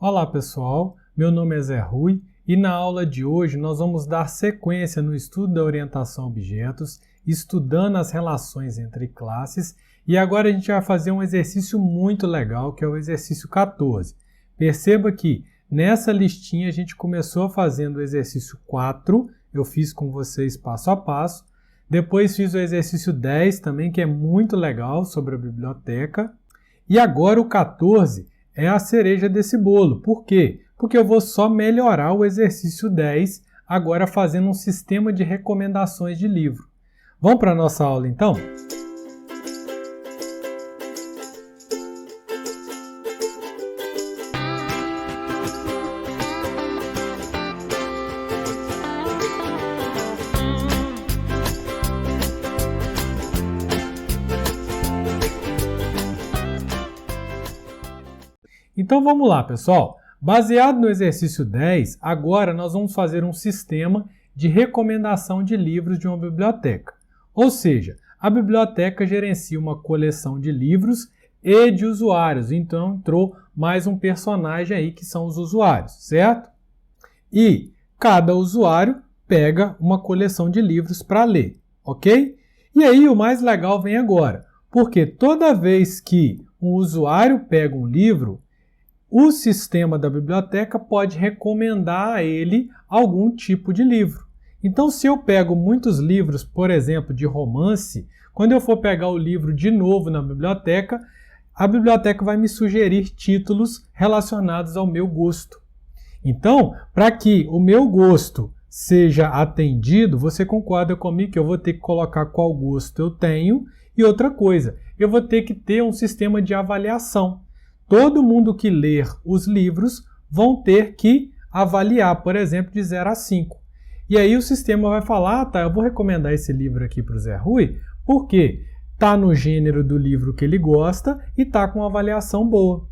Olá pessoal, meu nome é Zé Rui e na aula de hoje nós vamos dar sequência no estudo da orientação a objetos, estudando as relações entre classes e agora a gente vai fazer um exercício muito legal que é o exercício 14. Perceba que nessa listinha a gente começou fazendo o exercício 4, eu fiz com vocês passo a passo, depois fiz o exercício 10 também que é muito legal sobre a biblioteca e agora o 14 é a cereja desse bolo. Por quê? Porque eu vou só melhorar o exercício 10, agora fazendo um sistema de recomendações de livro. Vamos para a nossa aula, então? Então vamos lá, pessoal. Baseado no exercício 10, agora nós vamos fazer um sistema de recomendação de livros de uma biblioteca. Ou seja, a biblioteca gerencia uma coleção de livros e de usuários. Então entrou mais um personagem aí que são os usuários, certo? E cada usuário pega uma coleção de livros para ler, ok? E aí o mais legal vem agora, porque toda vez que um usuário pega um livro, o sistema da biblioteca pode recomendar a ele algum tipo de livro. Então, se eu pego muitos livros, por exemplo, de romance, quando eu for pegar o livro de novo na biblioteca, a biblioteca vai me sugerir títulos relacionados ao meu gosto. Então, para que o meu gosto seja atendido, você concorda comigo que eu vou ter que colocar qual gosto eu tenho e outra coisa, eu vou ter que ter um sistema de avaliação. Todo mundo que ler os livros vão ter que avaliar, por exemplo, de 0 a 5. E aí o sistema vai falar, tá, eu vou recomendar esse livro aqui para o Zé Rui, porque está no gênero do livro que ele gosta e está com uma avaliação boa.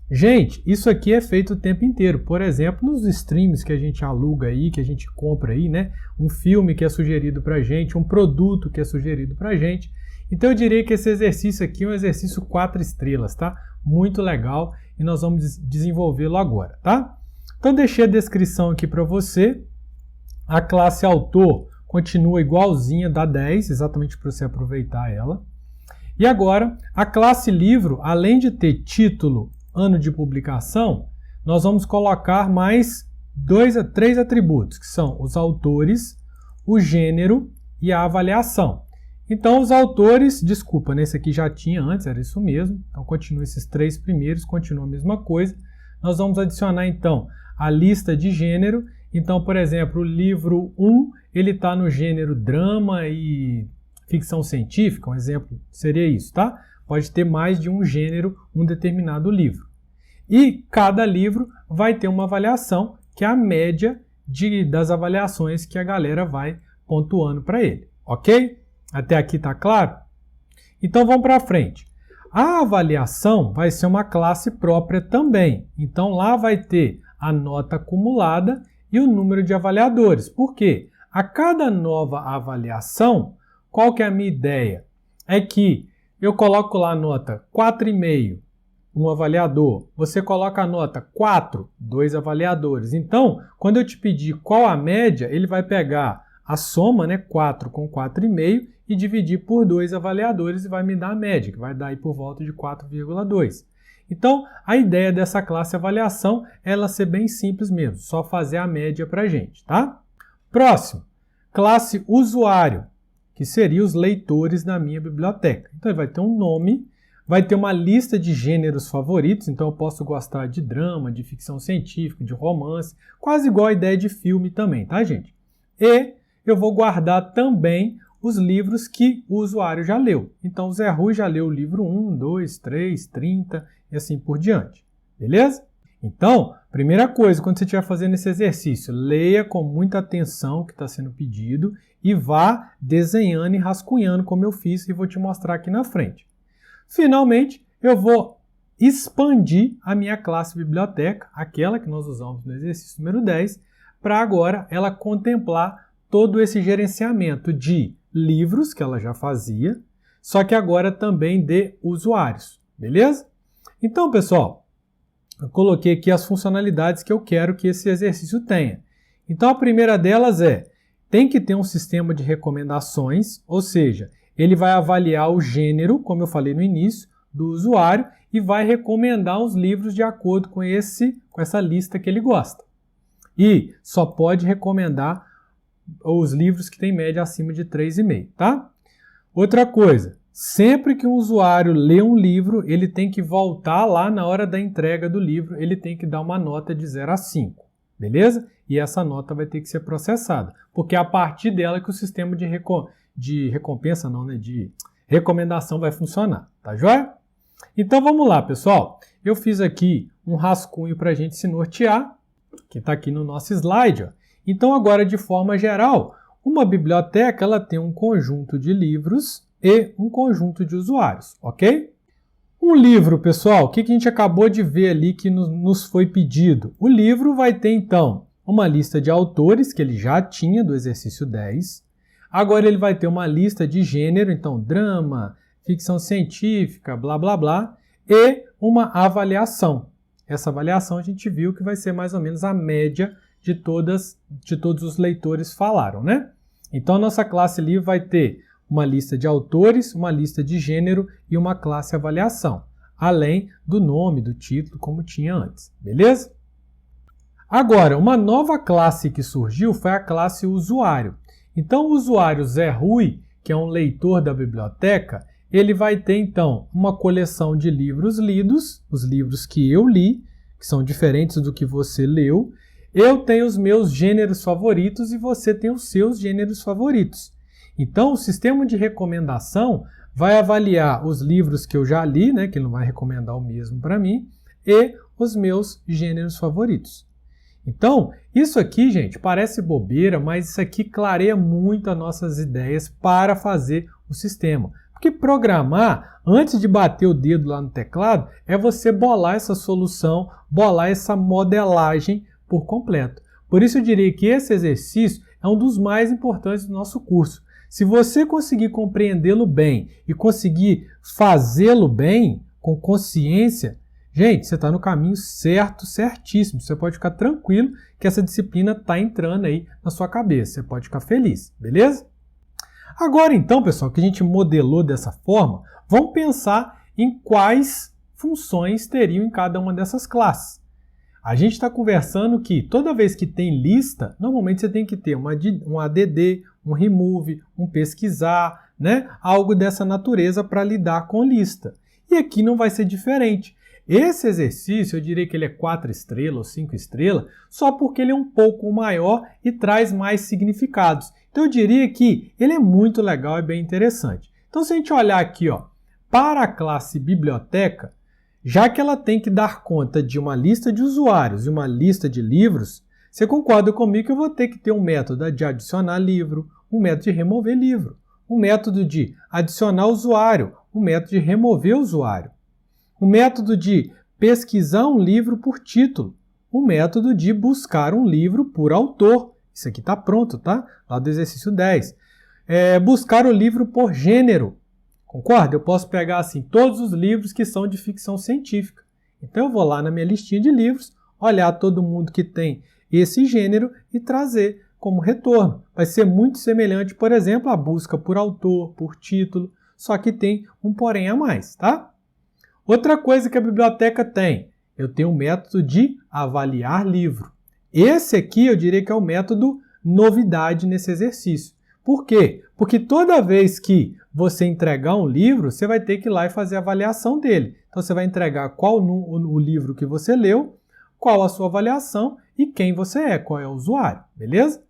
Gente, isso aqui é feito o tempo inteiro. Por exemplo, nos streams que a gente aluga aí, que a gente compra aí, né? Um filme que é sugerido para a gente, um produto que é sugerido para a gente. Então eu diria que esse exercício aqui é um exercício 4 estrelas, tá? Muito legal e nós vamos desenvolvê-lo agora, tá? Então deixei a descrição aqui para você. A classe autor continua igualzinha da 10, exatamente para você aproveitar ela. E agora, a classe livro, além de ter título, ano de publicação, nós vamos colocar mais 2 a 3 atributos, que são os autores, o gênero e a avaliação. Então, os autores, desculpa, nesse aqui já tinha antes, era isso mesmo. Então, continua esses 3 primeiros, continua a mesma coisa. Nós vamos adicionar, então, a lista de gênero. Então, por exemplo, o livro 1, ele está no gênero drama e ficção científica, um exemplo seria isso, tá? Pode ter mais de um gênero, um determinado livro. E cada livro vai ter uma avaliação, que é a média das avaliações que a galera vai pontuando para ele, ok? Até aqui está claro? Então vamos para frente. A avaliação vai ser uma classe própria também. Então lá vai ter a nota acumulada e o número de avaliadores. Por quê? A cada nova avaliação, qual que é a minha ideia? É que eu coloco lá a nota 4,5, um avaliador. Você coloca a nota 4, 2 avaliadores. Então, quando eu te pedir qual a média, ele vai pegar a soma, né, 4 com 4,5 e dividir por 2 avaliadores e vai me dar a média, que vai dar aí por volta de 4,2. Então, a ideia dessa classe avaliação é ela ser bem simples mesmo, só fazer a média para a gente, tá? Próximo, classe usuário, que seria os leitores da minha biblioteca. Então, ele vai ter um nome, vai ter uma lista de gêneros favoritos, então eu posso gostar de drama, de ficção científica, de romance, quase igual a ideia de filme também, tá, gente? E eu vou guardar também os livros que o usuário já leu. Então, o Zé Rui já leu o livro 1, 2, 3, 30 e assim por diante. Beleza? Então, primeira coisa, quando você estiver fazendo esse exercício, leia com muita atenção o que está sendo pedido e vá desenhando e rascunhando como eu fiz e vou te mostrar aqui na frente. Finalmente, eu vou expandir a minha classe biblioteca, aquela que nós usamos no exercício número 10, para agora ela contemplar todo esse gerenciamento de livros, que ela já fazia, só que agora também de usuários, beleza? Então, pessoal, eu coloquei aqui as funcionalidades que eu quero que esse exercício tenha. Então, a primeira delas tem que ter um sistema de recomendações, ou seja, ele vai avaliar o gênero, como eu falei no início, do usuário e vai recomendar os livros de acordo com essa lista que ele gosta. E só pode recomendar os livros que têm média acima de 3,5, tá? Outra coisa, sempre que um usuário lê um livro, ele tem que voltar lá na hora da entrega do livro, ele tem que dar uma nota de 0 a 5, beleza? E essa nota vai ter que ser processada, porque é a partir dela que o sistema de recompensa, não, né, de recomendação vai funcionar, tá joia? Então vamos lá, pessoal. Eu fiz aqui um rascunho para a gente se nortear, que está aqui no nosso slide, ó. Então agora, de forma geral, uma biblioteca ela tem um conjunto de livros e um conjunto de usuários, ok? Um livro, pessoal, o que a gente acabou de ver ali que nos foi pedido? O livro vai ter, então, uma lista de autores, que ele já tinha do exercício 10. Agora ele vai ter uma lista de gênero, então drama, ficção científica, blá, blá, blá, e uma avaliação. Essa avaliação a gente viu que vai ser mais ou menos a média de todos os leitores falaram, né? Então a nossa classe livro vai ter uma lista de autores, uma lista de gênero e uma classe avaliação, além do nome, do título, como tinha antes, beleza? Agora, uma nova classe que surgiu foi a classe usuário. Então o usuário Zé Rui, que é um leitor da biblioteca, ele vai ter então uma coleção de livros lidos, os livros que eu li, que são diferentes do que você leu. Eu tenho os meus gêneros favoritos e você tem os seus gêneros favoritos. Então, o sistema de recomendação vai avaliar os livros que eu já li, né, que ele não vai recomendar o mesmo para mim, e os meus gêneros favoritos. Então, isso aqui, gente, parece bobeira, mas isso aqui clareia muito as nossas ideias para fazer o sistema. Porque programar, antes de bater o dedo lá no teclado, é você bolar essa solução, bolar essa modelagem por completo. Por isso eu diria que esse exercício é um dos mais importantes do nosso curso. Se você conseguir compreendê-lo bem e conseguir fazê-lo bem, com consciência, gente, você está no caminho certo, certíssimo. Você pode ficar tranquilo que essa disciplina está entrando aí na sua cabeça. Você pode ficar feliz, beleza? Agora então, pessoal, que a gente modelou dessa forma, vamos pensar em quais funções teriam em cada uma dessas classes. A gente está conversando que toda vez que tem lista, normalmente você tem que ter um ADD, um remove, um pesquisar, né? Algo dessa natureza para lidar com lista. E aqui não vai ser diferente. Esse exercício, eu diria que ele é 4 estrelas ou 5 estrelas, só porque ele é um pouco maior e traz mais significados. Então eu diria que ele é muito legal e bem interessante. Então se a gente olhar aqui, ó, para a classe biblioteca, já que ela tem que dar conta de uma lista de usuários e uma lista de livros, você concorda comigo que eu vou ter que ter um método de adicionar livro, um método de remover livro, um método de adicionar usuário, um método de remover usuário, um método de pesquisar um livro por título, um método de buscar um livro por autor. Isso aqui está pronto, tá? Lá do exercício 10. Buscar o livro por gênero. Concorda? Eu posso pegar assim todos os livros que são de ficção científica. Então eu vou lá na minha listinha de livros, olhar todo mundo que tem esse gênero e trazer como retorno. Vai ser muito semelhante, por exemplo, à busca por autor, por título, só que tem um porém a mais, tá? Outra coisa que a biblioteca tem, eu tenho um método de avaliar livro. Esse aqui eu diria que é o método novidade nesse exercício. Por quê? Porque toda vez que você entregar um livro, você vai ter que ir lá e fazer a avaliação dele. Então você vai entregar qual o livro que você leu, qual a sua avaliação e quem você é, qual é o usuário, beleza?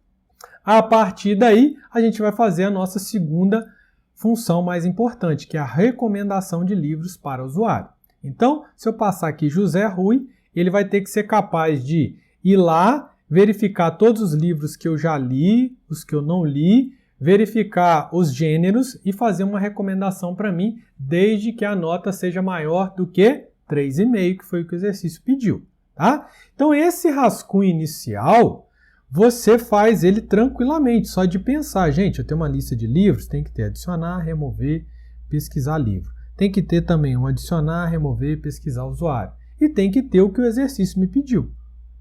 A partir daí, a gente vai fazer a nossa segunda função mais importante, que é a recomendação de livros para o usuário. Então, se eu passar aqui José Rui, ele vai ter que ser capaz de ir lá, verificar todos os livros que eu já li, os que eu não li, verificar os gêneros e fazer uma recomendação para mim, desde que a nota seja maior do que 3,5, que foi o que o exercício pediu, tá? Então, esse rascunho inicial, você faz ele tranquilamente, só de pensar. Gente, eu tenho uma lista de livros, tem que ter adicionar, remover, pesquisar livro. Tem que ter também um adicionar, remover, pesquisar usuário. e tem que ter o que o exercício me pediu.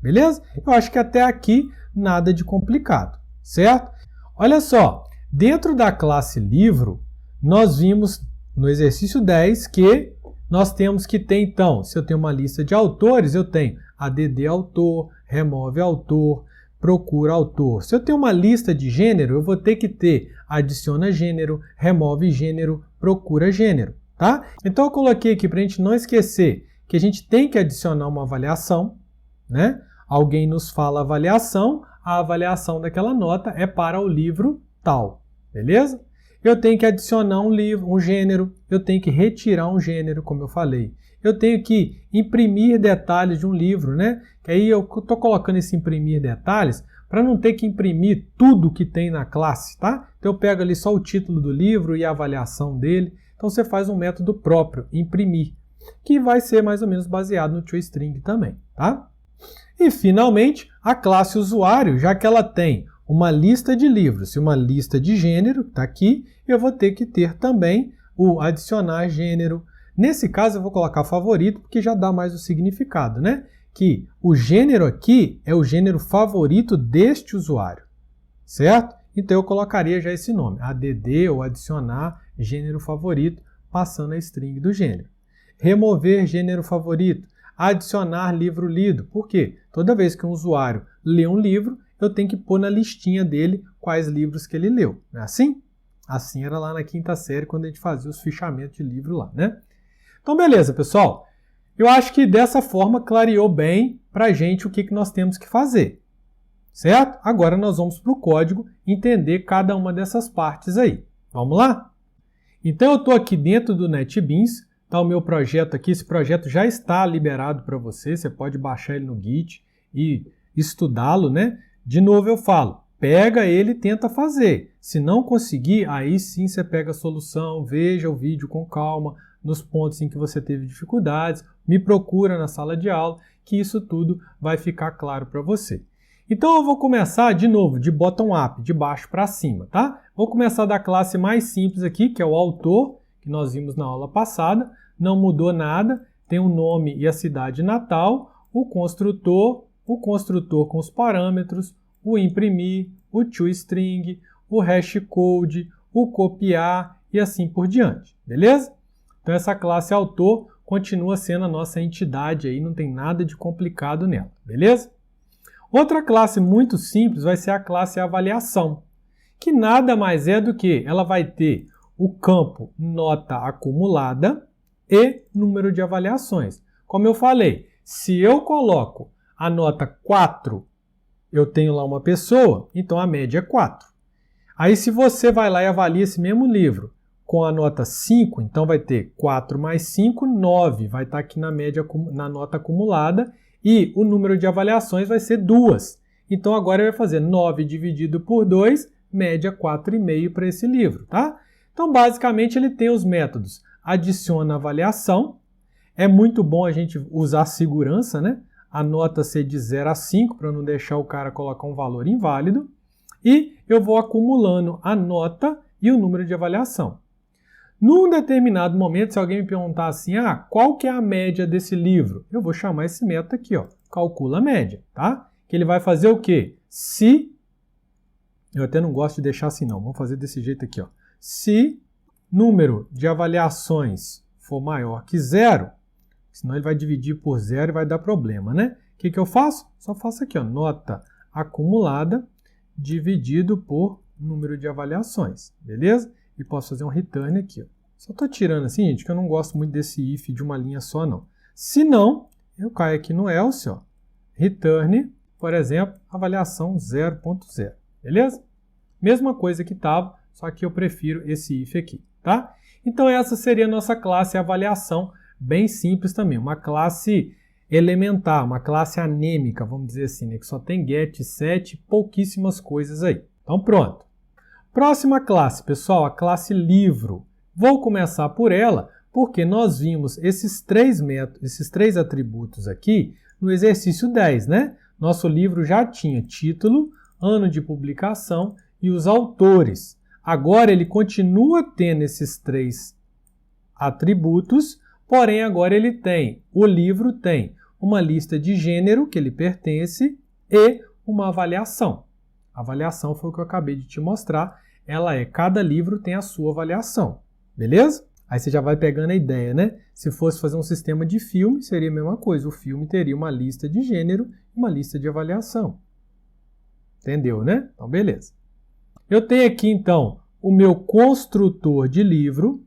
Beleza? Eu acho que até aqui nada de complicado, certo? Olha só, dentro da classe livro, nós vimos no exercício 10 que nós temos que ter, então, se eu tenho uma lista de autores, eu tenho add autor, remove autor, procura autor. Se eu tenho uma lista de gênero, eu vou ter que ter adiciona gênero, remove gênero, procura gênero, tá? Então eu coloquei aqui para a gente não esquecer que a gente tem que adicionar uma avaliação, né? Alguém nos fala avaliação, a avaliação daquela nota é para o livro tal, beleza? Eu tenho que adicionar um gênero, eu tenho que retirar um gênero, como eu falei. Eu tenho que imprimir detalhes de um livro, né? Que aí eu estou colocando esse imprimir detalhes para não ter que imprimir tudo que tem na classe, tá? Então eu pego ali só o título do livro e a avaliação dele. Então você faz um método próprio, imprimir, que vai ser mais ou menos baseado no toString também, tá? E finalmente, a classe usuário, já que ela tem uma lista de livros e uma lista de gênero, está aqui, eu vou ter que ter também o adicionar gênero. Nesse caso eu vou colocar favorito, porque já dá mais o significado, né? Que o gênero aqui é o gênero favorito deste usuário, certo? Então eu colocaria já esse nome, add ou adicionar gênero favorito, passando a string do gênero. Remover gênero favorito, adicionar livro lido. Por quê? Toda vez que um usuário lê um livro, eu tenho que pôr na listinha dele quais livros que ele leu. Não é assim? Assim era lá na quinta série, quando a gente fazia os fichamentos de livro lá, né? Então, beleza, pessoal. Eu acho que dessa forma clareou bem para a gente o que nós temos que fazer. Certo? Agora nós vamos para o código entender cada uma dessas partes aí. Vamos lá? Então, eu estou aqui dentro do NetBeans. Está o meu projeto aqui. Esse projeto já está liberado para você. Você pode baixar ele no Git e estudá-lo, né? De novo eu falo, pega ele e tenta fazer. Se não conseguir, aí sim você pega a solução, veja o vídeo com calma, nos pontos em que você teve dificuldades, me procura na sala de aula, que isso tudo vai ficar claro para você. Então eu vou começar de novo, de bottom up, de baixo para cima, tá? Vou começar da classe mais simples aqui, que é o autor, que nós vimos na aula passada, não mudou nada, tem o nome e a cidade natal, o construtor com os parâmetros, o imprimir, o toString, o hashcode, o copiar e assim por diante, beleza? Então essa classe autor continua sendo a nossa entidade aí, não tem nada de complicado nela, beleza? Outra classe muito simples vai ser a classe avaliação, que nada mais é do que ela vai ter o campo nota acumulada e número de avaliações. Como eu falei, se eu coloco a nota 4, eu tenho lá uma pessoa, então a média é 4. Aí se você vai lá e avalia esse mesmo livro com a nota 5, então vai ter 4 mais 5, 9. Vai estar aqui na média, na nota acumulada, e o número de avaliações vai ser 2. Então agora vai fazer 9 dividido por 2, média 4,5 para esse livro, tá? Então basicamente ele tem os métodos adiciona avaliação. É muito bom a gente usar segurança, né? A nota ser de 0 a 5 para não deixar o cara colocar um valor inválido. E eu vou acumulando a nota e o número de avaliação. Num determinado momento, se alguém me perguntar assim, qual que é a média desse livro? Eu vou chamar esse método aqui, ó, calcula a média, tá? Que ele vai fazer o quê? Se, eu até não gosto de deixar assim não, vamos fazer desse jeito aqui, ó. Se número de avaliações for maior que 0, senão ele vai dividir por 0 e vai dar problema, né? O que eu faço? Só faço aqui, ó, nota acumulada dividido por número de avaliações, beleza? E posso fazer um return aqui, ó. Só estou tirando assim, gente, que eu não gosto muito desse if de uma linha só, não. Se não, eu caio aqui no else, ó, return, por exemplo, avaliação 0.0, beleza? Mesma coisa que estava, só que eu prefiro esse if aqui, tá? Então essa seria a nossa classe avaliação, bem simples também, uma classe elementar, uma classe anêmica, vamos dizer assim, né? Que só tem get, set, pouquíssimas coisas aí. Então pronto. Próxima classe, pessoal, a classe livro. Vou começar por ela, porque nós vimos esses três atributos aqui no exercício 10, né? Nosso livro já tinha título, ano de publicação e os autores. Agora ele continua tendo esses três atributos, porém agora o livro tem uma lista de gênero que ele pertence e uma avaliação. A avaliação foi o que eu acabei de te mostrar, cada livro tem a sua avaliação, beleza? Aí você já vai pegando a ideia, né? Se fosse fazer um sistema de filme, seria a mesma coisa. O filme teria uma lista de gênero e uma lista de avaliação. Entendeu, né? Então, beleza. Eu tenho aqui, então, o meu construtor de livro.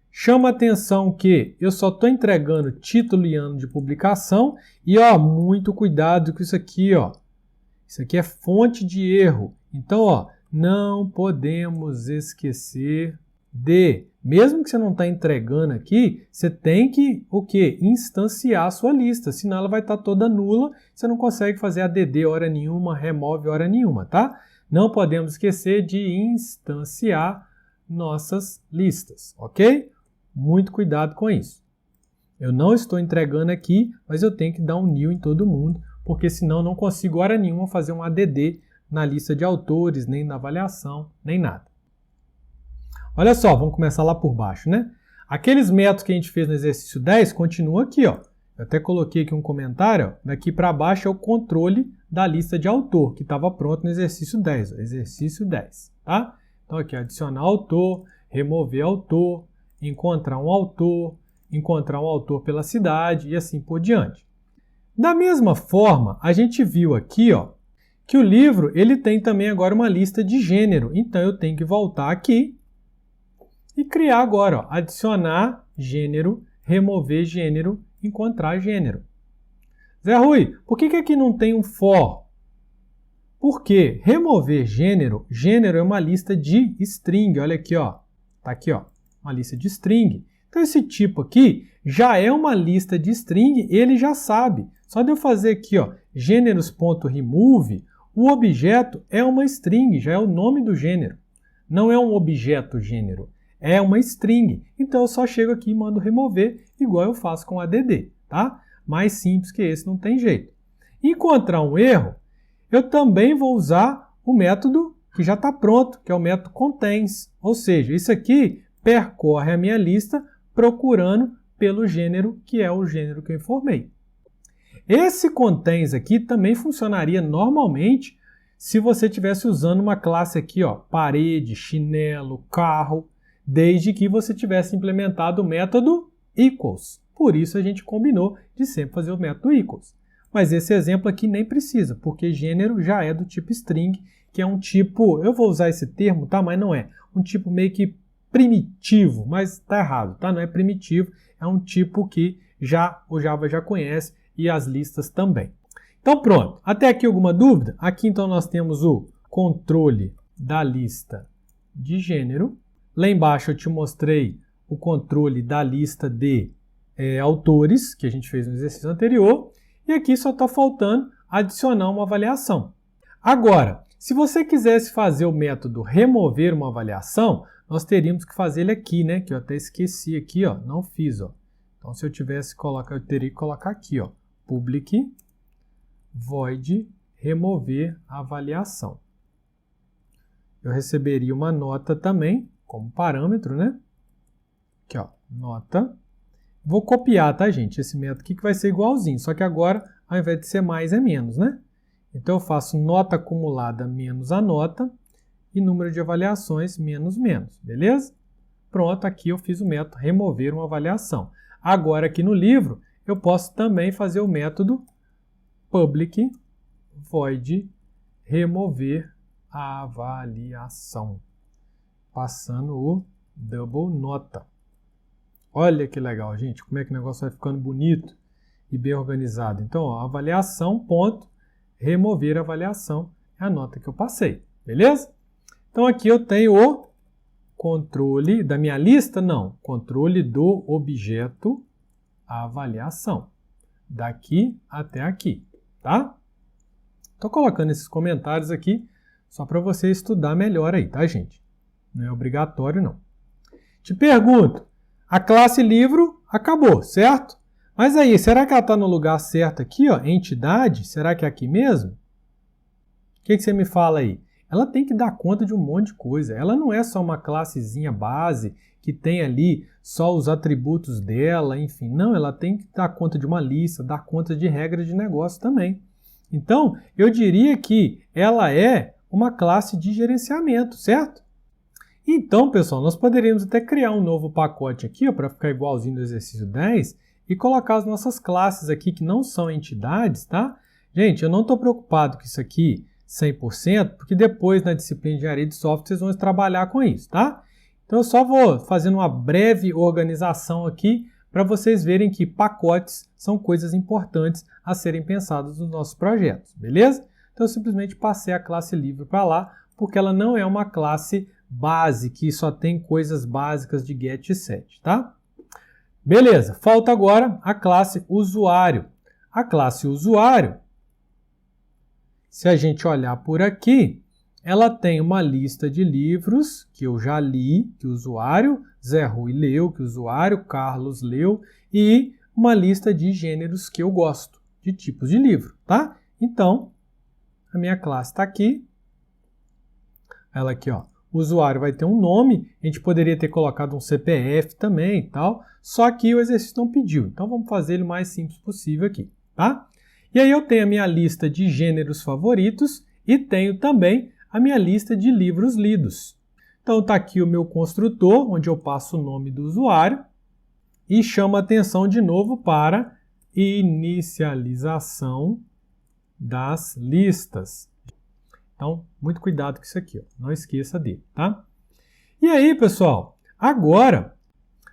Chama atenção que eu só estou entregando título e ano de publicação. E, muito cuidado com isso aqui, Isso aqui é fonte de erro. Então, não podemos esquecer mesmo que você não está entregando aqui, você tem que, instanciar a sua lista, senão ela vai estar toda nula, você não consegue fazer ADD hora nenhuma, remove hora nenhuma, tá? Não podemos esquecer de instanciar nossas listas, ok? Muito cuidado com isso. Eu não estou entregando aqui, mas eu tenho que dar um new em todo mundo, porque senão não consigo hora nenhuma fazer um ADD na lista de autores, nem na avaliação, nem nada. Olha só, vamos começar lá por baixo, né? Aqueles métodos que a gente fez no exercício 10 continuam aqui, Eu até coloquei aqui um comentário, Daqui para baixo é o controle da lista de autor, que estava pronto no exercício 10, exercício 10, tá? Então aqui, adicionar autor, remover autor, encontrar um autor pela cidade e assim por diante. Da mesma forma, a gente viu aqui, que o livro ele tem também agora uma lista de gênero. Então eu tenho que voltar aqui e criar agora, adicionar gênero, remover gênero, encontrar gênero. Zé Rui, por que aqui não tem um for? Porque remover gênero é uma lista de string. Olha aqui, Tá aqui, uma lista de string. Então esse tipo aqui já é uma lista de string, ele já sabe. Só de eu fazer aqui, gêneros.remove, o objeto é uma string, já é o nome do gênero. Não é um objeto gênero. É uma string. Então eu só chego aqui e mando remover, igual eu faço com ADD, tá? Mais simples que esse não tem jeito. Encontrar um erro, eu também vou usar o método que já está pronto, que é o método contains. Ou seja, isso aqui percorre a minha lista procurando pelo gênero, que é o gênero que eu informei. Esse contains aqui também funcionaria normalmente se você estivesse usando uma classe aqui, parede, chinelo, carro, desde que você tivesse implementado o método equals. Por isso a gente combinou de sempre fazer o método equals. Mas esse exemplo aqui nem precisa, porque gênero já é do tipo string, que é um tipo, eu vou usar esse termo, tá? Mas não é. Um tipo meio que primitivo, mas está errado, tá? Não é primitivo, é um tipo que o Java já conhece e as listas também. Então pronto, até aqui alguma dúvida? Aqui então nós temos o controle da lista de gênero. Lá embaixo eu te mostrei o controle da lista de autores, que a gente fez no exercício anterior. E aqui só está faltando adicionar uma avaliação. Agora, se você quisesse fazer o método remover uma avaliação, nós teríamos que fazer ele aqui, né? Que eu até esqueci aqui, não fiz, Então, se eu tivesse eu teria que colocar aqui, public void remover avaliação. Eu receberia uma nota também, como parâmetro, né? Aqui, nota. Vou copiar, tá, gente? Esse método aqui que vai ser igualzinho, só que agora, ao invés de ser mais, é menos, né? Então, eu faço nota acumulada menos a nota e número de avaliações menos menos, beleza? Pronto, aqui eu fiz o método remover uma avaliação. Agora, aqui no livro, eu posso também fazer o método public void remover a avaliação, passando o double nota. Olha que legal, gente, como é que o negócio vai ficando bonito e bem organizado. Então, avaliação, ponto, remover a avaliação, é a nota que eu passei, beleza? Então, aqui eu tenho o controle da minha lista, não, controle do objeto avaliação, daqui até aqui, tá? Estou colocando esses comentários aqui só para você estudar melhor aí, tá, gente? Não é obrigatório, não. Te pergunto, a classe livro acabou, certo? Mas aí, será que ela está no lugar certo aqui, entidade? Será que é aqui mesmo? O que você me fala aí? ela tem que dar conta de um monte de coisa. Ela não é só uma classezinha base que tem ali só os atributos dela, enfim. Não, ela tem que dar conta de uma lista, dar conta de regras de negócio também. Então, eu diria que ela é uma classe de gerenciamento, certo? Então, pessoal, nós poderíamos até criar um novo pacote aqui para ficar igualzinho do exercício 10 e colocar as nossas classes aqui que não são entidades, tá? Gente, eu não estou preocupado com isso aqui 100%, porque depois na disciplina de engenharia de software vocês vão trabalhar com isso, tá? Então eu só vou fazendo uma breve organização aqui para vocês verem que pacotes são coisas importantes a serem pensadas nos nossos projetos, beleza? Então eu simplesmente passei a classe livre para lá, porque ela não é uma classe base, que só tem coisas básicas de get e set, tá? Beleza, falta agora a classe usuário. A classe usuário, se a gente olhar por aqui, ela tem uma lista de livros que eu já li, que o usuário Zé Rui leu, que o usuário Carlos leu, e uma lista de gêneros que eu gosto, de tipos de livro, tá? Então, a minha classe está aqui. Ela aqui, ó. O usuário vai ter um nome, a gente poderia ter colocado um CPF também e tal, só que o exercício não pediu. Então, vamos fazer ele o mais simples possível aqui, tá? E aí eu tenho a minha lista de gêneros favoritos e tenho também a minha lista de livros lidos. Então está aqui o meu construtor, onde eu passo o nome do usuário e chamo a atenção de novo para inicialização das listas. Então, muito cuidado com isso aqui, ó. Não esqueça dele, tá? E aí, pessoal, agora,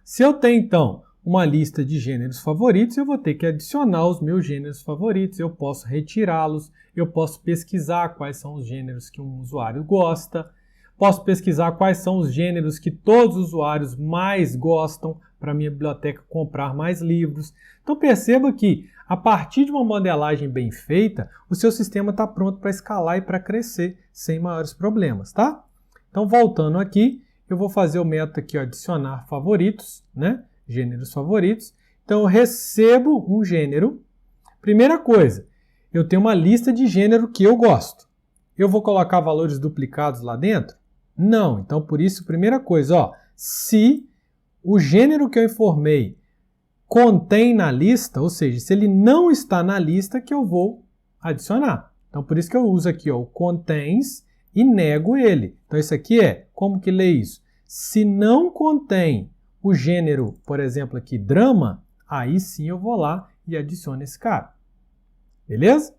se eu tenho então uma lista de gêneros favoritos, eu vou ter que adicionar os meus gêneros favoritos, eu posso retirá-los, eu posso pesquisar quais são os gêneros que um usuário gosta, posso pesquisar quais são os gêneros que todos os usuários mais gostam para a minha biblioteca comprar mais livros. Então perceba que, a partir de uma modelagem bem feita, o seu sistema está pronto para escalar e para crescer sem maiores problemas, tá? Então voltando aqui, eu vou fazer o método aqui, ó, adicionar favoritos, né? Gêneros favoritos. Então eu recebo um gênero. Primeira coisa, eu tenho uma lista de gênero que eu gosto. Eu vou colocar valores duplicados lá dentro? Não. Então por isso, primeira coisa, ó, se o gênero que eu informei contém na lista, ou seja, se ele não está na lista, que eu vou adicionar. Então por isso que eu uso aqui, ó, o contains e nego ele. Então isso aqui é, como que lê isso? Se não contém o gênero, por exemplo, aqui, drama, aí sim eu vou lá e adiciono esse cara. Beleza?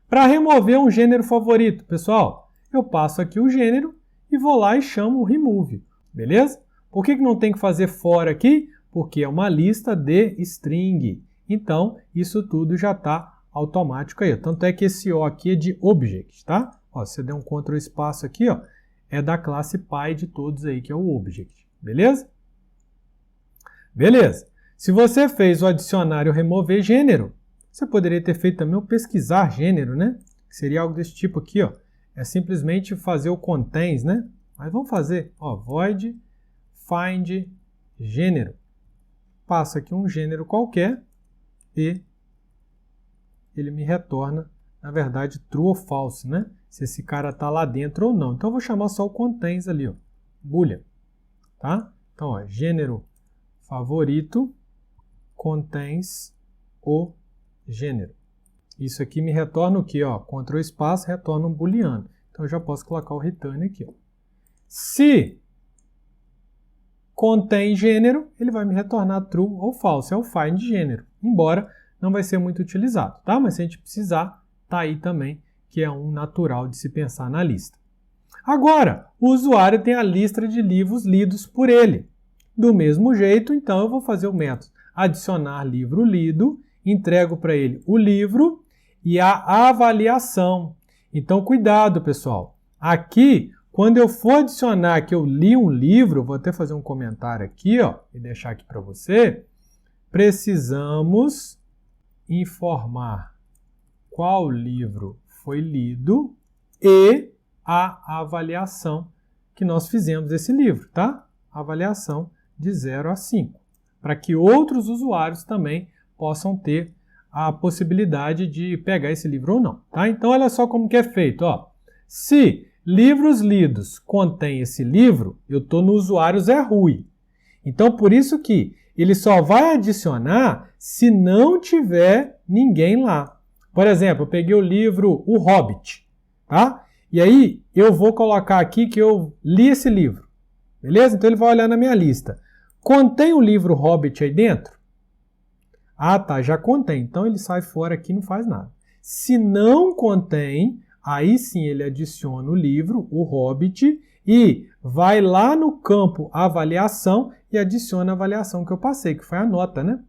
Para remover um gênero favorito, pessoal, eu passo aqui o gênero e vou lá e chamo o remove. Beleza? Por que não tem que fazer for aqui? Porque é uma lista de string. Então, isso tudo já está automático aí. Tanto é que esse O aqui é de object, tá? Ó, se você der um Ctrl espaço aqui, ó, é da classe pai de todos aí, que é o object. Beleza? Beleza. Se você fez o adicionar e o remover gênero, você poderia ter feito também o pesquisar gênero, né? Que seria algo desse tipo aqui, ó. É simplesmente fazer o contains, né? Mas vamos fazer, ó, void find gênero. Passa aqui um gênero qualquer e ele me retorna, na verdade, true ou false, né? Se esse cara está lá dentro ou não. Então eu vou chamar só o contains ali, ó, boolean, tá? Então, ó, gênero favorito contains o gênero. Isso aqui me retorna o quê? Ó, Ctrl espaço, retorna um booleano. Então eu já posso colocar o return aqui, ó. Se contém gênero, ele vai me retornar true ou false, é o find gênero, embora não vai ser muito utilizado, tá? Mas se a gente precisar, tá aí também, que é um natural de se pensar na lista. Agora, o usuário tem a lista de livros lidos por ele. Do mesmo jeito, então, eu vou fazer o método adicionar livro lido, entrego para ele o livro e a avaliação. Então, cuidado, pessoal. Aqui, quando eu for adicionar que eu li um livro, vou até fazer um comentário aqui, ó, e deixar aqui para você, precisamos informar qual livro foi lido e a avaliação que nós fizemos desse livro, tá? Avaliação de 0 a 5, para que outros usuários também possam ter a possibilidade de pegar esse livro ou não, tá? Então, olha só como que é feito, ó. Se livros lidos contém esse livro, eu estou no usuário Zé Rui. Então, por isso que ele só vai adicionar se não tiver ninguém lá. Por exemplo, eu peguei o livro O Hobbit, tá? E aí eu vou colocar aqui que eu li esse livro, beleza? Então ele vai olhar na minha lista. Contém o livro Hobbit aí dentro? Ah, tá, já contém. Então ele sai fora aqui e não faz nada. Se não contém, aí sim ele adiciona o livro, o Hobbit, e vai lá no campo avaliação e adiciona a avaliação que eu passei, que foi a nota, né?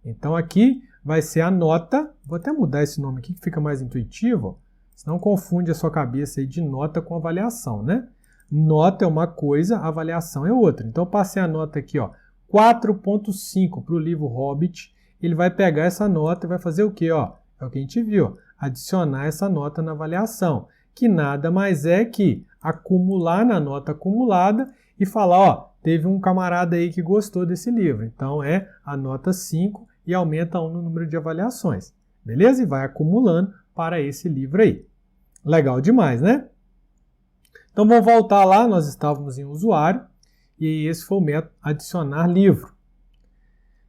Então aqui vai ser a nota, vou até mudar esse nome aqui que fica mais intuitivo, senão confunde a sua cabeça aí de nota com avaliação, né? Nota é uma coisa, avaliação é outra. Então eu passei a nota aqui, ó, 4.5 para o livro Hobbit, ele vai pegar essa nota e vai fazer o quê? Ó, é o que a gente viu, ó, adicionar essa nota na avaliação, que nada mais é que acumular na nota acumulada e falar, ó, teve um camarada aí que gostou desse livro, então é a nota 5 e aumenta 1 no número de avaliações, beleza? E vai acumulando para esse livro aí. Legal demais, né? Então vamos voltar lá, nós estávamos em usuário e esse foi o método adicionar livro.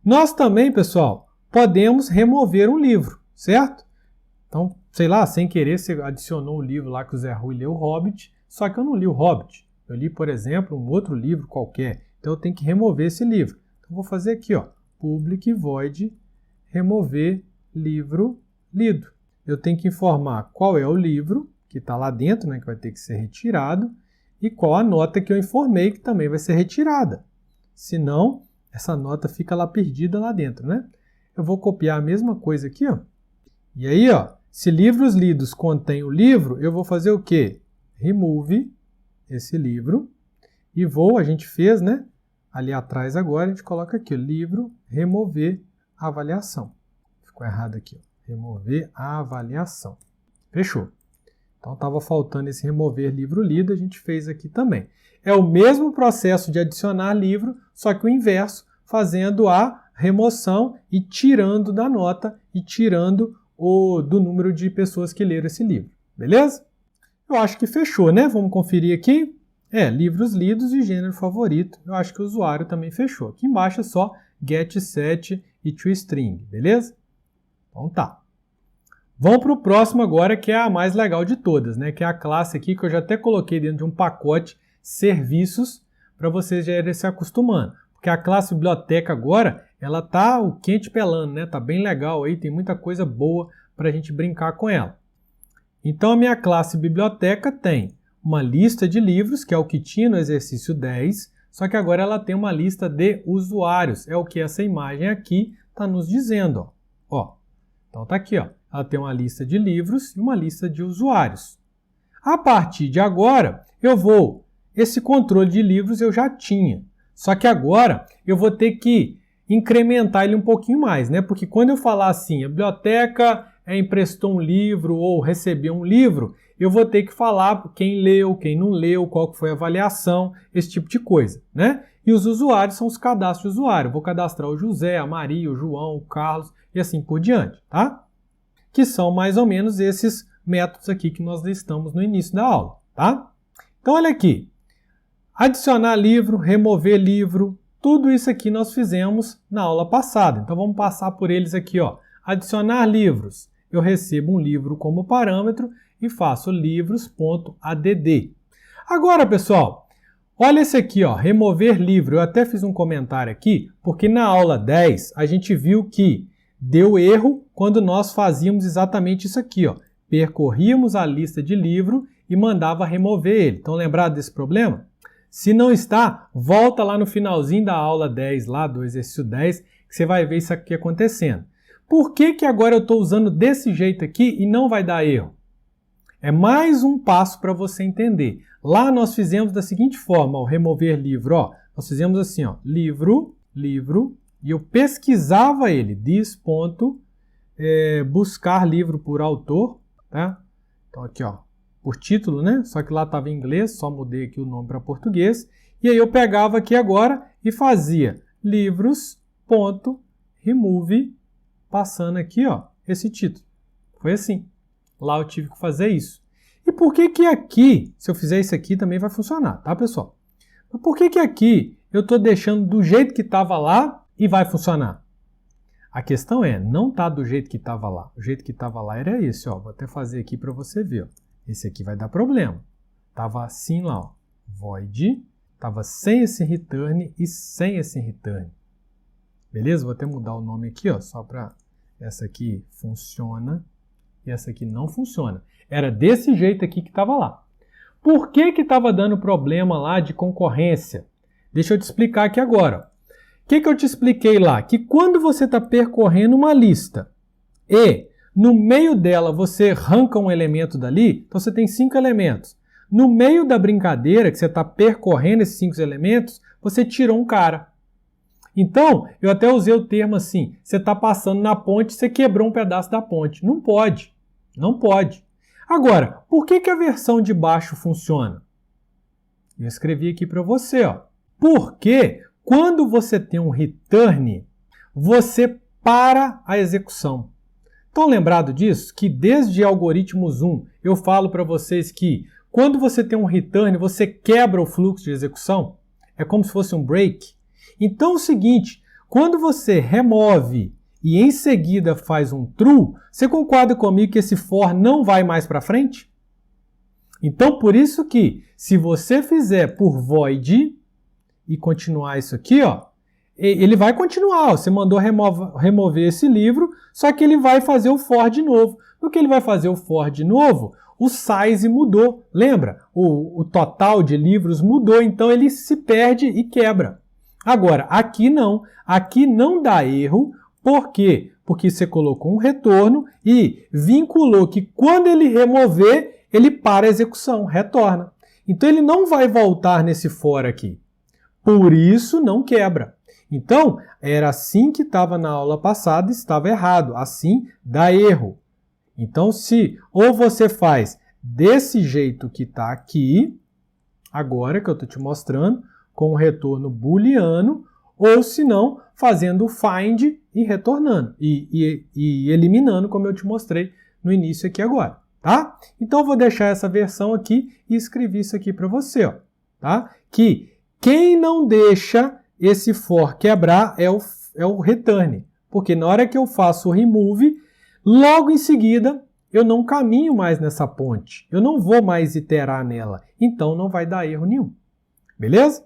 Nós também, pessoal, podemos remover um livro, certo? Então, sei lá, sem querer você adicionou o livro lá que o Zé Rui leu, o Hobbit, só que eu não li o Hobbit. Eu li, por exemplo, um outro livro qualquer, então eu tenho que remover esse livro. Então vou fazer aqui, ó, public void remover livro lido. Eu tenho que informar qual é o livro que está lá dentro, né, que vai ter que ser retirado, e qual a nota que eu informei que também vai ser retirada. Senão, essa nota fica lá perdida lá dentro, né? Eu vou copiar a mesma coisa aqui, ó. E aí, ó, se livros lidos contém o livro, eu vou fazer o quê? Remove esse livro e a gente fez, né? Ali atrás agora a gente coloca aqui, livro, remover a avaliação. Ficou errado aqui, ó. Remover a avaliação. Fechou. Então estava faltando esse remover livro lido, a gente fez aqui também. É o mesmo processo de adicionar livro, só que o inverso, fazendo a remoção e tirando da nota e tirando do número de pessoas que leram esse livro. Beleza? Eu acho que fechou, né? Vamos conferir aqui. Livros lidos e gênero favorito. Eu acho que o usuário também fechou. Aqui embaixo é só get, set e toString, beleza? Então tá. Vamos para o próximo agora, que é a mais legal de todas, né? Que é a classe aqui que eu já até coloquei dentro de um pacote serviços para vocês já irem se acostumando. Porque a classe biblioteca agora, ela tá o quente pelando, né? Tá bem legal aí, tem muita coisa boa para a gente brincar com ela. Então a minha classe biblioteca tem uma lista de livros, que é o que tinha no exercício 10, só que agora ela tem uma lista de usuários. É o que essa imagem aqui está nos dizendo, ó. Então tá aqui, ó. Ela tem uma lista de livros e uma lista de usuários. A partir de agora, esse controle de livros eu já tinha. Só que agora eu vou ter que incrementar ele um pouquinho mais, né? Porque quando eu falar assim, a biblioteca emprestou um livro ou recebeu um livro, eu vou ter que falar quem leu, quem não leu, qual foi a avaliação, esse tipo de coisa, né? E os usuários são os cadastros de usuário. Eu vou cadastrar o José, a Maria, o João, o Carlos e assim por diante, tá? Que são mais ou menos esses métodos aqui que nós listamos no início da aula, tá? Então, olha aqui. Adicionar livro, remover livro, tudo isso aqui nós fizemos na aula passada. Então, vamos passar por eles aqui, ó. Adicionar livros. Eu recebo um livro como parâmetro e faço livros.add. Agora, pessoal, olha esse aqui, ó, remover livro. Eu até fiz um comentário aqui, porque na aula 10 a gente viu que deu erro quando nós fazíamos exatamente isso aqui, ó. Percorríamos a lista de livro e mandava remover ele. Então, lembrado desse problema? Se não está, volta lá no finalzinho da aula 10, lá do exercício 10, que você vai ver isso aqui acontecendo. Por que agora eu estou usando desse jeito aqui e não vai dar erro? É mais um passo para você entender. Lá nós fizemos da seguinte forma, o remover livro, ó. Nós fizemos assim, ó, livro, e eu pesquisava ele, buscar livro por autor, tá? Então aqui, ó, por título, né? Só que lá estava em inglês, só mudei aqui o nome para português. E aí eu pegava aqui agora e fazia livros.remove, passando aqui, ó, esse título. Foi assim. Lá eu tive que fazer isso. E por que que aqui, se eu fizer isso aqui, também vai funcionar, tá, pessoal? Mas por que que aqui eu estou deixando do jeito que estava lá e vai funcionar? A questão é, não está do jeito que estava lá. O jeito que estava lá era esse, ó. Vou até fazer aqui para você ver, ó. Esse aqui vai dar problema. Tava assim lá, ó. Void, tava sem esse return e sem esse return. Beleza? Vou até mudar o nome aqui, ó, só para essa aqui funciona e essa aqui não funciona. Era desse jeito aqui que estava lá. Por que que estava dando problema lá de concorrência? Deixa eu te explicar aqui agora. O que que eu te expliquei lá? Que quando você está percorrendo uma lista e no meio dela você arranca um elemento dali, então você tem 5 elementos. No meio da brincadeira que você está percorrendo esses 5 elementos, você tirou um cara. Então, eu até usei o termo assim, você está passando na ponte, você quebrou um pedaço da ponte. Não pode. Não pode. Agora, por que que a versão de baixo funciona? Eu escrevi aqui para você, ó. Porque quando você tem um return, você para a execução. Estão lembrados disso? Que desde algoritmos 1 eu falo para vocês que quando você tem um return, você quebra o fluxo de execução. É como se fosse um break. Então é o seguinte, quando você remove e em seguida faz um true, você concorda comigo que esse for não vai mais para frente? Então por isso que se você fizer por void e continuar isso aqui, ó, ele vai continuar. Ó, você mandou remover esse livro, só que ele vai fazer o for de novo. No que ele vai fazer o for de novo, o size mudou. Lembra? O total de livros mudou, então ele se perde e quebra. Agora, aqui não dá erro. Por quê? Porque você colocou um retorno e vinculou que quando ele remover, ele para a execução, retorna. Então ele não vai voltar nesse for aqui. Por isso não quebra. Então, era assim que estava na aula passada, estava errado. Assim dá erro. Então, se ou você faz desse jeito que está aqui, agora que eu estou te mostrando, com o retorno booleano, ou se não, fazendo o find e retornando, e eliminando, como eu te mostrei no início aqui agora, tá? Então, eu vou deixar essa versão aqui e escrevi isso aqui para você, ó, tá? Que quem não deixa esse for quebrar é o return, porque na hora que eu faço o remove, logo em seguida, eu não caminho mais nessa ponte, eu não vou mais iterar nela, então não vai dar erro nenhum, beleza?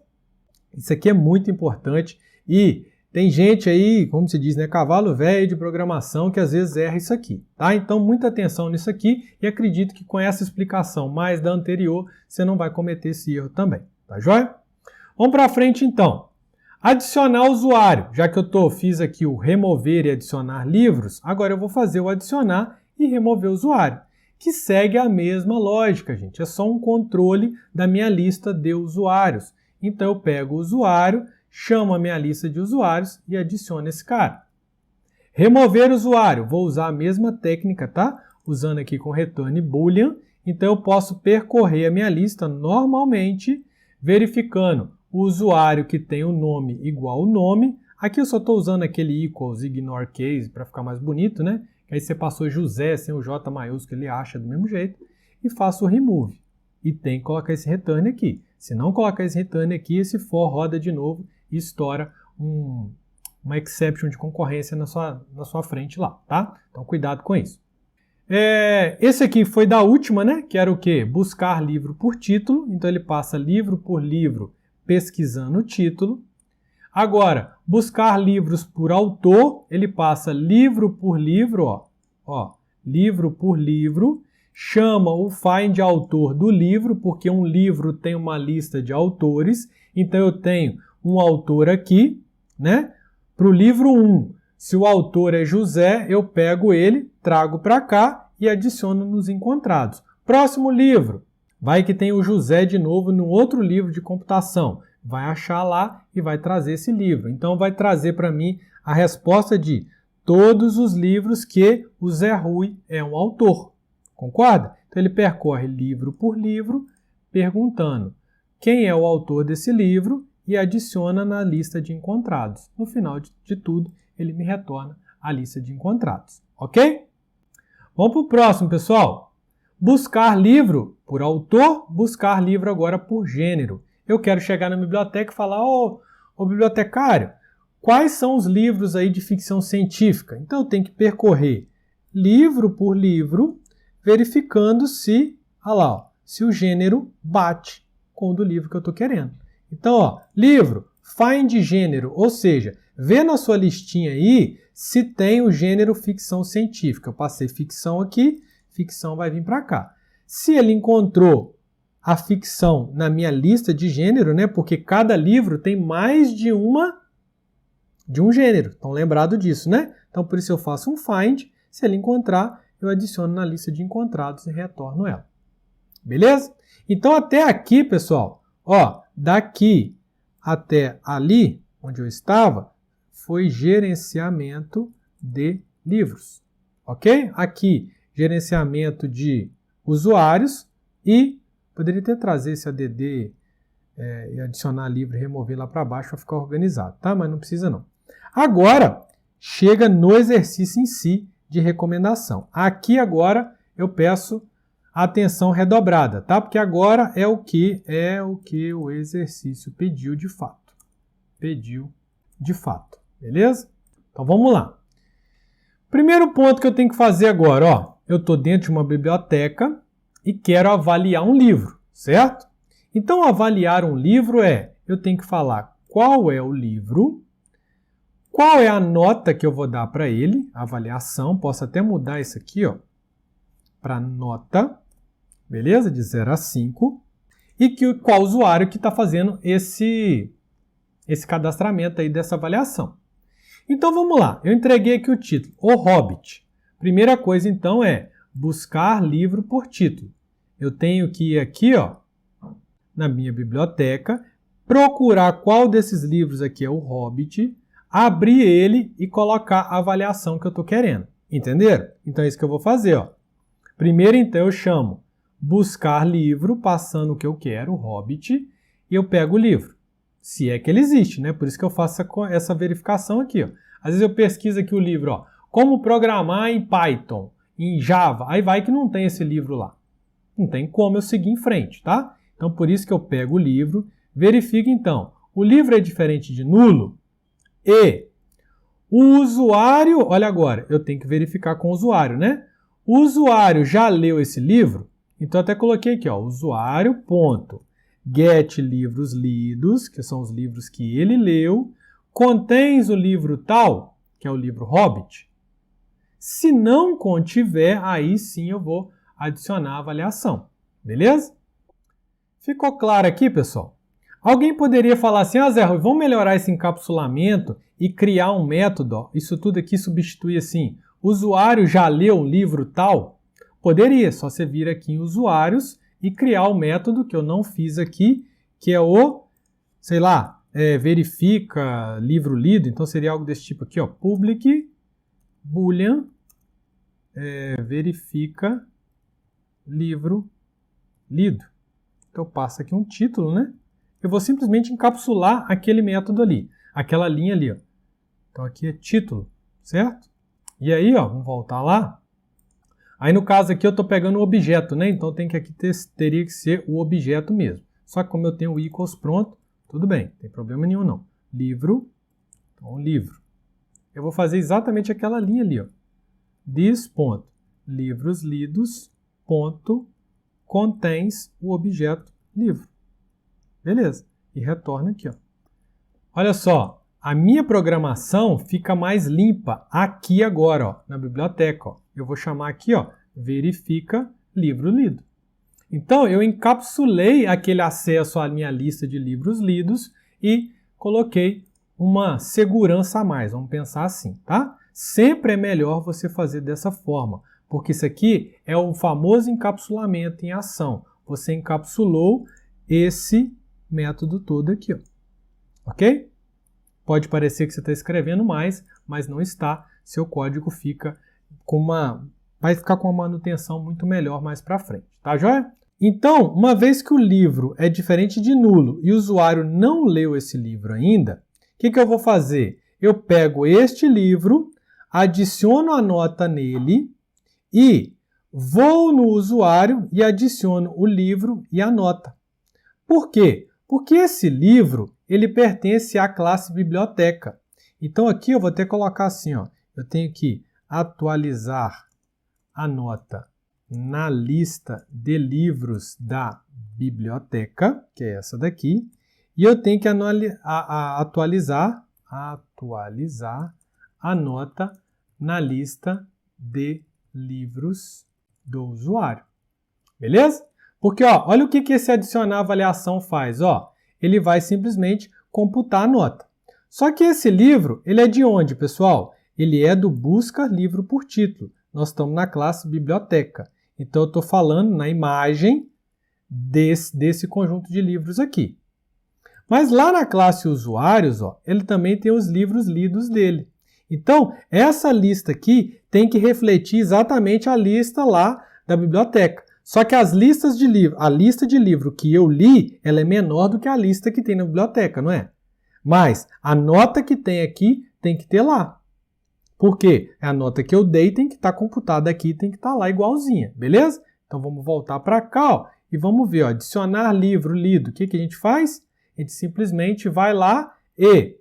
Isso aqui é muito importante e tem gente aí, como se diz, né, cavalo velho de programação que às vezes erra isso aqui, tá? Então muita atenção nisso aqui e acredito que com essa explicação mais da anterior, você não vai cometer esse erro também, tá joia? Vamos para frente então. Adicionar usuário, já que eu fiz aqui o remover e adicionar livros, agora eu vou fazer o adicionar e remover usuário, que segue a mesma lógica, gente. É só um controle da minha lista de usuários. Então eu pego o usuário, chamo a minha lista de usuários e adiciono esse cara. Remover usuário, vou usar a mesma técnica, tá? Usando aqui com return boolean, então eu posso percorrer a minha lista normalmente, verificando o usuário que tem o nome igual ao nome. Aqui eu só estou usando aquele equals ignore case para ficar mais bonito, né? Aí você passou José sem o J maiúsculo, ele acha do mesmo jeito, e faço o remove. E tem que colocar esse return aqui. Se não colocar esse return aqui, esse for roda de novo e estoura uma exception de concorrência na sua frente lá, tá? Então cuidado com isso. Esse aqui foi da última, né? Que era o quê? Buscar livro por título. Então ele passa livro por livro pesquisando o título. Agora, buscar livros por autor, ele passa livro por livro, ó, livro por livro, chama o find autor do livro, porque um livro tem uma lista de autores, então eu tenho um autor aqui, né? Para o livro 1, se o autor é José, eu pego ele, trago para cá e adiciono nos encontrados. Próximo livro, vai que tem o José de novo no outro livro de computação. Vai achar lá e vai trazer esse livro. Então, vai trazer para mim a resposta de todos os livros que o Zé Rui é um autor. Concorda? Então, ele percorre livro por livro, perguntando quem é o autor desse livro e adiciona na lista de encontrados. No final de tudo, ele me retorna a lista de encontrados. Ok? Vamos para o próximo, pessoal. Buscar livro por autor, buscar livro agora por gênero. Eu quero chegar na biblioteca e falar, ô bibliotecário, quais são os livros aí de ficção científica? Então eu tenho que percorrer livro por livro, verificando se, olha lá, ó, se o gênero bate com o do livro que eu estou querendo. Então, ó, livro, find gênero, ou seja, vê na sua listinha aí se tem o gênero ficção científica. Eu passei ficção aqui, ficção vai vir para cá. Se ele encontrou a ficção na minha lista de gênero, né, porque cada livro tem mais de um gênero. Estão lembrados disso, né? Então, por isso eu faço um find. Se ele encontrar, eu adiciono na lista de encontrados e retorno ela. Beleza? Então, até aqui, pessoal, ó, daqui até ali, onde eu estava, foi gerenciamento de livros. Ok? Aqui, gerenciamento de usuários e poderia ter trazido esse ADD e adicionar livro e remover lá para baixo para ficar organizado, tá? Mas não precisa não. Agora, chega no exercício em si de recomendação. Aqui agora eu peço atenção redobrada, tá? Porque agora é o que o exercício pediu de fato. Pediu de fato, beleza? Então vamos lá. Primeiro ponto que eu tenho que fazer agora, ó, eu estou dentro de uma biblioteca e quero avaliar um livro, certo? Então avaliar um livro eu tenho que falar qual é o livro, qual é a nota que eu vou dar para ele, avaliação, posso até mudar isso aqui, ó, para nota, beleza? De 0 a 5, e qual usuário que está fazendo esse cadastramento aí dessa avaliação. Então vamos lá, eu entreguei aqui o título, O Hobbit. Primeira coisa então é buscar livro por título. Eu tenho que ir aqui, ó, na minha biblioteca, procurar qual desses livros aqui é o Hobbit, abrir ele e colocar a avaliação que eu estou querendo. Entenderam? Então é isso que eu vou fazer, ó. Primeiro então eu chamo buscar livro, passando o que eu quero, o Hobbit, e eu pego o livro. Se é que ele existe, né? Por isso que eu faço essa verificação aqui, ó. Às vezes eu pesquiso aqui o livro, ó, como programar em Python, em Java, aí vai que não tem esse livro lá. Não tem como eu seguir em frente, tá? Então por isso que eu pego o livro, verifico então, o livro é diferente de nulo e o usuário, olha agora, eu tenho que verificar com o usuário, né? O usuário já leu esse livro? Então eu até coloquei aqui, ó, usuário.get livros lidos, que são os livros que ele leu, contens o livro tal, que é o livro Hobbit. Se não contiver, aí sim eu vou adicionar a avaliação, beleza? Ficou claro aqui, pessoal? Alguém poderia falar assim, Zé Rui, vamos melhorar esse encapsulamento e criar um método, ó, isso tudo aqui substitui assim, usuário já leu um livro tal? Poderia, só você vir aqui em usuários e criar o método que eu não fiz aqui, que é o, sei lá, verifica livro lido, então seria algo desse tipo aqui, ó, public boolean verifica livro lido. Então eu passo aqui um título, né? Eu vou simplesmente encapsular aquele método ali, aquela linha ali, ó. Então aqui é título, certo? E aí, ó, vamos voltar lá. Aí no caso aqui eu estou pegando o objeto, né? Então tem que aqui teria que ser o objeto mesmo. Só que como eu tenho o equals pronto, tudo bem, não tem problema nenhum não. Livro, então livro. Eu vou fazer exatamente aquela linha ali, ó. This ponto, livros lidos, ponto, contens o objeto livro. Beleza. E retorna aqui, ó. Olha só, a minha programação fica mais limpa aqui agora, ó, na biblioteca, ó. Eu vou chamar aqui, ó, verifica livro lido. Então, eu encapsulei aquele acesso à minha lista de livros lidos e coloquei uma segurança a mais. Vamos pensar assim, tá? Sempre é melhor você fazer dessa forma, porque isso aqui é o famoso encapsulamento em ação. Você encapsulou esse método todo aqui, ó. Ok? Pode parecer que você está escrevendo mais, mas não está. Seu código fica vai ficar com uma manutenção muito melhor mais para frente, tá joia? Então, uma vez que o livro é diferente de nulo e o usuário não leu esse livro ainda, o que eu vou fazer? Eu pego este livro, adiciono a nota nele e vou no usuário e adiciono o livro e a nota. Por quê? Porque esse livro ele pertence à classe biblioteca. Então aqui eu vou ter que colocar assim, ó, eu tenho que atualizar a nota na lista de livros da biblioteca, que é essa daqui, e eu tenho que atualizar a nota na lista de livros do usuário. Beleza? Porque ó, olha o que esse adicionar avaliação faz. Ó, ele vai simplesmente computar a nota. Só que esse livro, ele é de onde, pessoal? Ele é do busca livro por título. Nós estamos na classe biblioteca. Então, eu estou falando na imagem desse conjunto de livros aqui. Mas lá na classe usuários, ó, ele também tem os livros lidos dele. Então, essa lista aqui tem que refletir exatamente a lista lá da biblioteca. Só que as listas de livro, a lista de livro que eu li, ela é menor do que a lista que tem na biblioteca, não é? Mas a nota que tem aqui tem que ter lá. Por quê? A nota que eu dei tem que estar computada aqui, tem que estar lá igualzinha, beleza? Então vamos voltar para cá, ó, e vamos ver, ó, adicionar livro lido. O que a gente faz? A gente simplesmente vai lá e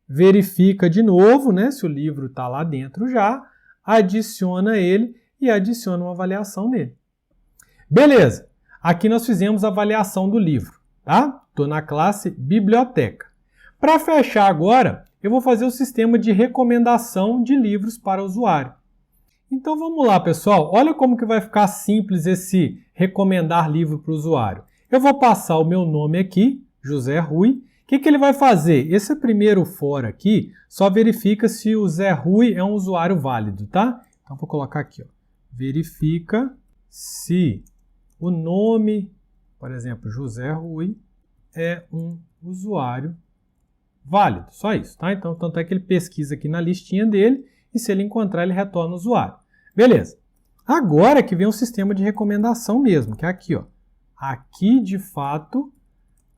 verifica de novo, né, se o livro está lá dentro já, adiciona ele e adiciona uma avaliação nele. Beleza, aqui nós fizemos a avaliação do livro, tá? Estou na classe biblioteca. Para fechar agora, eu vou fazer o sistema de recomendação de livros para o usuário. Então vamos lá, pessoal. Olha como que vai ficar simples esse recomendar livro para o usuário. Eu vou passar o meu nome aqui, José Rui. O que ele vai fazer? Esse primeiro for aqui só verifica se o Zé Rui é um usuário válido, tá? Então vou colocar aqui, ó. Verifica se o nome, por exemplo, José Rui, é um usuário válido, só isso, tá? Então, tanto é que ele pesquisa aqui na listinha dele e se ele encontrar, ele retorna o usuário. Beleza. Agora que vem um sistema de recomendação mesmo, que é aqui, ó. Aqui, de fato,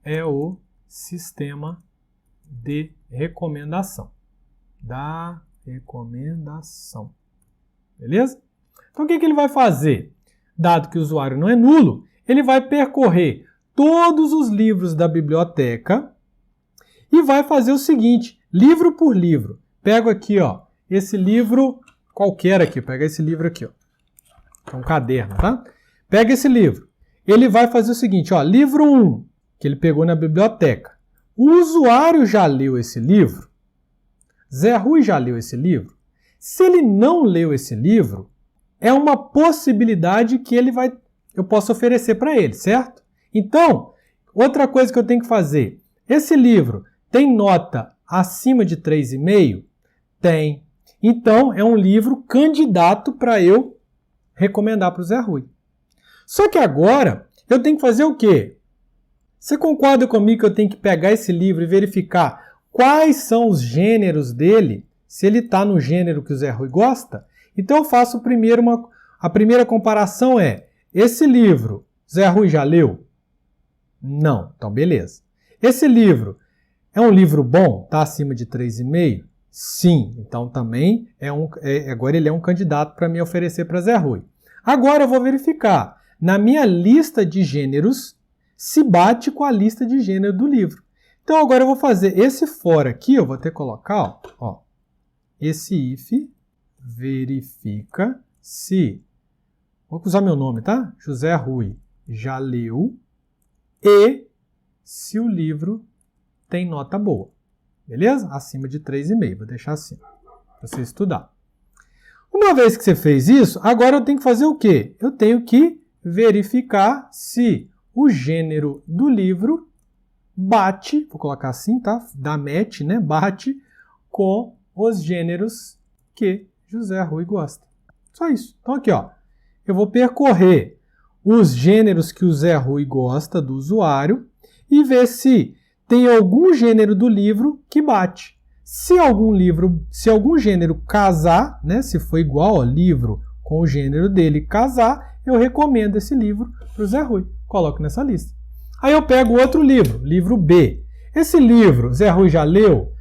é o sistema de recomendação. Da recomendação. Beleza? Então, o que ele vai fazer? Dado que o usuário não é nulo, ele vai percorrer todos os livros da biblioteca e vai fazer o seguinte, livro por livro. Pego aqui, ó, esse livro qualquer aqui, pega esse livro aqui, ó. É um caderno, tá? Pega esse livro. Ele vai fazer o seguinte, ó, livro 1, que ele pegou na biblioteca. O usuário já leu esse livro? Zé Rui já leu esse livro? Se ele não leu esse livro, é uma possibilidade que eu posso oferecer para ele, certo? Então, outra coisa que eu tenho que fazer, esse livro tem nota acima de 3,5? Tem. Então, é um livro candidato para eu recomendar para o Zé Rui. Só que agora, eu tenho que fazer o quê? Você concorda comigo que eu tenho que pegar esse livro e verificar quais são os gêneros dele, se ele está no gênero que o Zé Rui gosta? Então, eu faço primeiro a primeira comparação é, esse livro, Zé Rui já leu? Não. Então, beleza. Esse livro é um livro bom? Está acima de 3,5? Sim. Então, também agora ele é um candidato para me oferecer para Zé Rui. Agora, eu vou verificar na minha lista de gêneros se bate com a lista de gênero do livro. Então, agora eu vou fazer esse for aqui, eu vou ter que colocar, ó, esse if verifica se, vou usar meu nome, tá? José Rui já leu e se o livro tem nota boa. Beleza? Acima de 3,5. Vou deixar assim, para você estudar. Uma vez que você fez isso, agora eu tenho que fazer o quê? Eu tenho que verificar se o gênero do livro bate, vou colocar assim, tá? Dá match, né? Bate com os gêneros que José Rui gosta. Só isso. Então aqui, ó, eu vou percorrer os gêneros que o Zé Rui gosta do usuário e ver se tem algum gênero do livro que bate. Se algum gênero casar, né, se for igual ao livro com o gênero dele casar, eu recomendo esse livro para o Zé Rui. Coloco nessa lista. Aí eu pego outro livro, livro B. Esse livro, Zé Rui já leu?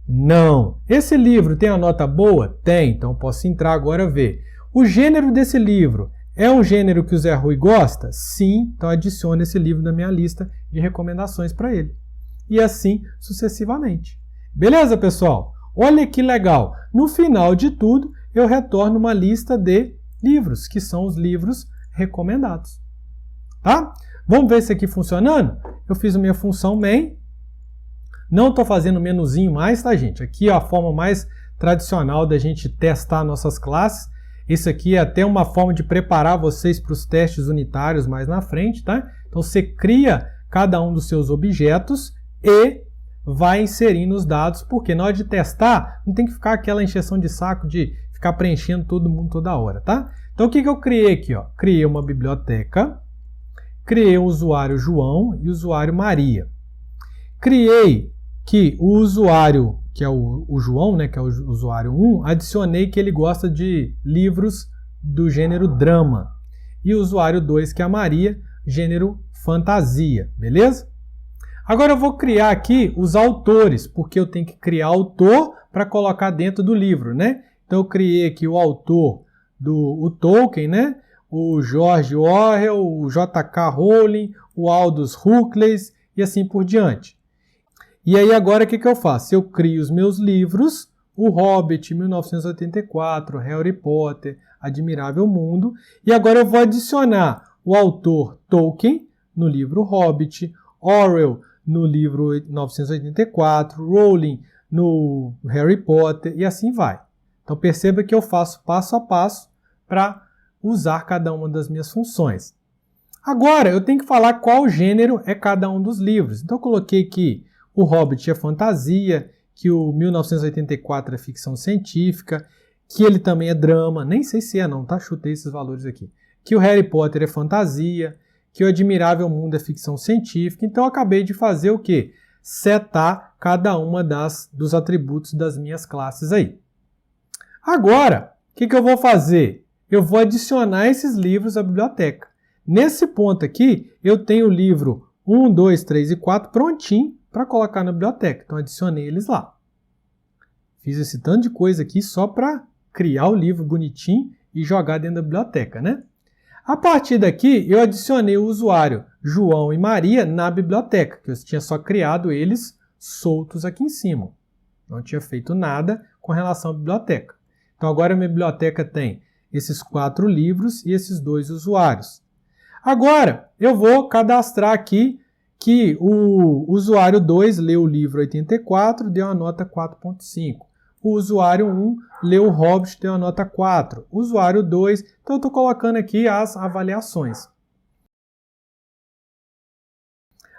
Não. Esse livro tem a nota boa? Tem. Então posso entrar agora e ver. O gênero desse livro É um gênero que o Zé Rui gosta? Sim, então adicione esse livro na minha lista de recomendações para ele. E assim sucessivamente. Beleza, pessoal? Olha que legal! No final de tudo, eu retorno uma lista de livros, que são os livros recomendados. Tá? Vamos ver isso aqui funcionando? Eu fiz a minha função main. Não estou fazendo menuzinho mais, tá, gente? Aqui é a forma mais tradicional da gente testar nossas classes. Isso aqui é até uma forma de preparar vocês para os testes unitários mais na frente, tá? Então você cria cada um dos seus objetos e vai inserindo os dados, porque na hora de testar não tem que ficar aquela encheção de saco de ficar preenchendo todo mundo toda hora, tá? Então o que eu criei aqui? Ó? Criei uma biblioteca, criei o usuário João e o usuário Maria. Criei que o usuário, que é o João, né, que é o usuário 1, adicionei que ele gosta de livros do gênero drama. E o usuário 2, que é a Maria, gênero fantasia, beleza? Agora eu vou criar aqui os autores, porque eu tenho que criar autor para colocar dentro do livro, né? Então eu criei aqui o autor do Tolkien, né? O George Orwell, o J.K. Rowling, o Aldous Huxley e assim por diante. E aí agora o que eu faço? Eu crio os meus livros, o Hobbit, 1984, Harry Potter, Admirável Mundo, e agora eu vou adicionar o autor Tolkien no livro Hobbit, Orwell no livro 1984, Rowling no Harry Potter e assim vai. Então perceba que eu faço passo a passo para usar cada uma das minhas funções. Agora eu tenho que falar qual gênero é cada um dos livros. Então eu coloquei que o Hobbit é fantasia, que o 1984 é ficção científica, que ele também é drama, nem sei se é não, tá? Chutei esses valores aqui. Que o Harry Potter é fantasia, que o Admirável Mundo é ficção científica. Então eu acabei de fazer o quê? Setar cada uma dos atributos das minhas classes aí. Agora, o que eu vou fazer? Eu vou adicionar esses livros à biblioteca. Nesse ponto aqui, eu tenho o livro 1, 2, 3 e 4 prontinho para colocar na biblioteca. Então adicionei eles lá. Fiz esse tanto de coisa aqui só para criar o livro bonitinho e jogar dentro da biblioteca, né? A partir daqui, eu adicionei o usuário João e Maria na biblioteca, que eu tinha só criado eles soltos aqui em cima. Não tinha feito nada com relação à biblioteca. Então agora a minha biblioteca tem esses 4 livros e esses 2 usuários. Agora eu vou cadastrar aqui que o usuário 2 leu o livro 84, deu a nota 4.5. O usuário 1 leu o Hobbit, deu a nota 4. O usuário 2, então eu estou colocando aqui as avaliações.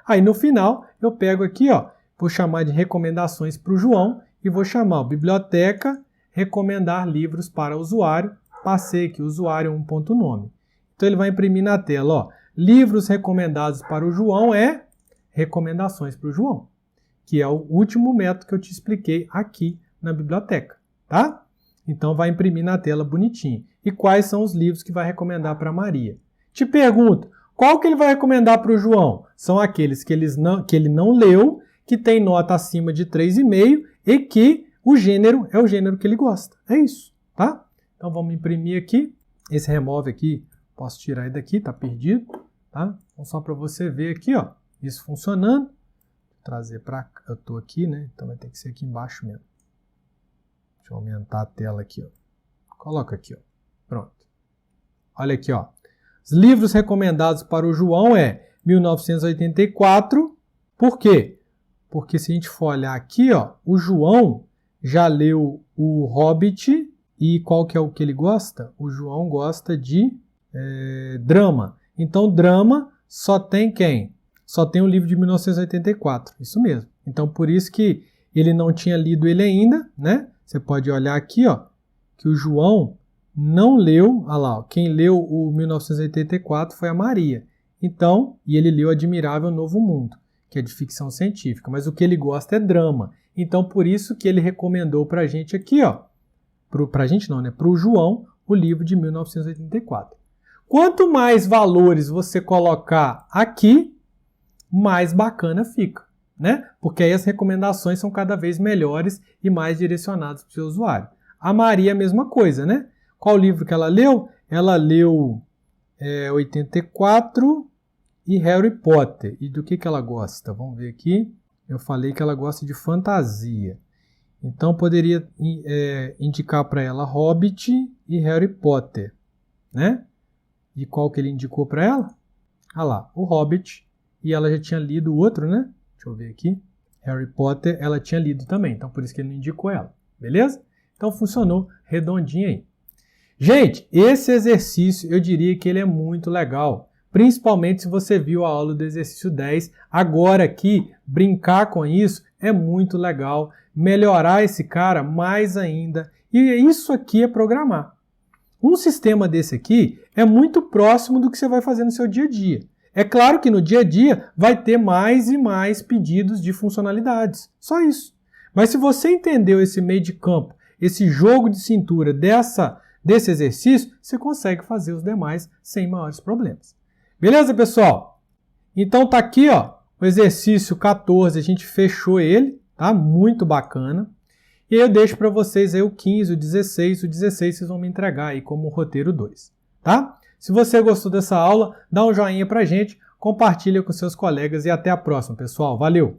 Aí no final eu pego aqui, ó, vou chamar de recomendações para o João e vou chamar biblioteca, recomendar livros para o usuário, passei aqui usuário 1.nome. Então ele vai imprimir na tela, ó, livros recomendados para o João é recomendações para o João, que é o último método que eu te expliquei aqui na biblioteca, tá? Então vai imprimir na tela bonitinho. E quais são os livros que vai recomendar para a Maria? Te pergunto, qual que ele vai recomendar para o João? São aqueles que ele não leu, que tem nota acima de 3,5 e que o gênero é o gênero que ele gosta. É isso, tá? Então vamos imprimir aqui. Esse remove aqui, posso tirar ele daqui, tá perdido, tá? Então só para você ver aqui, ó, isso funcionando. Vou trazer para cá, eu tô aqui, né? Então vai ter que ser aqui embaixo mesmo. Deixa eu aumentar a tela aqui, ó. Coloca aqui, ó. Pronto. Olha aqui, ó. Os livros recomendados para o João é 1984. Por quê? Porque se a gente for olhar aqui, ó, o João já leu o Hobbit e qual que é o que ele gosta? O João gosta de drama. Então, drama só tem quem? Só tem o livro de 1984. Isso mesmo. Então, por isso que ele não tinha lido ele ainda, né? Você pode olhar aqui, ó, que o João não leu, olha lá, ó, quem leu o 1984 foi a Maria. Então, e ele leu Admirável Novo Mundo, que é de ficção científica, mas o que ele gosta é drama. Então, por isso que ele recomendou pra gente aqui, ó, pra gente não, né, pro João, o livro de 1984. Quanto mais valores você colocar aqui, mais bacana fica, né? Porque aí as recomendações são cada vez melhores e mais direcionadas para o seu usuário. A Maria, a mesma coisa, né? Qual livro que ela leu? Ela leu 84 e Harry Potter. E do que ela gosta? Vamos ver aqui. Eu falei que ela gosta de fantasia. Então, poderia indicar para ela Hobbit e Harry Potter, né? E qual que ele indicou para ela? Ah lá, o Hobbit. E ela já tinha lido o outro, né? Deixa eu ver aqui. Harry Potter, ela tinha lido também. Então, por isso que ele não indicou ela. Beleza? Então, funcionou redondinho aí. Gente, esse exercício, eu diria que ele é muito legal. Principalmente se você viu a aula do exercício 10. Agora aqui, brincar com isso é muito legal. Melhorar esse cara mais ainda. E isso aqui é programar. Um sistema desse aqui é muito próximo do que você vai fazer no seu dia a dia. É claro que no dia a dia vai ter mais e mais pedidos de funcionalidades. Só isso. Mas se você entendeu esse meio de campo, esse jogo de cintura desse exercício, você consegue fazer os demais sem maiores problemas. Beleza, pessoal? Então tá aqui, ó, o exercício 14, a gente fechou ele, tá? Muito bacana. E aí eu deixo para vocês aí o 15, o 16 vocês vão me entregar aí como roteiro 2, tá? Se você gostou dessa aula, dá um joinha pra gente, compartilha com seus colegas e até a próxima, pessoal. Valeu!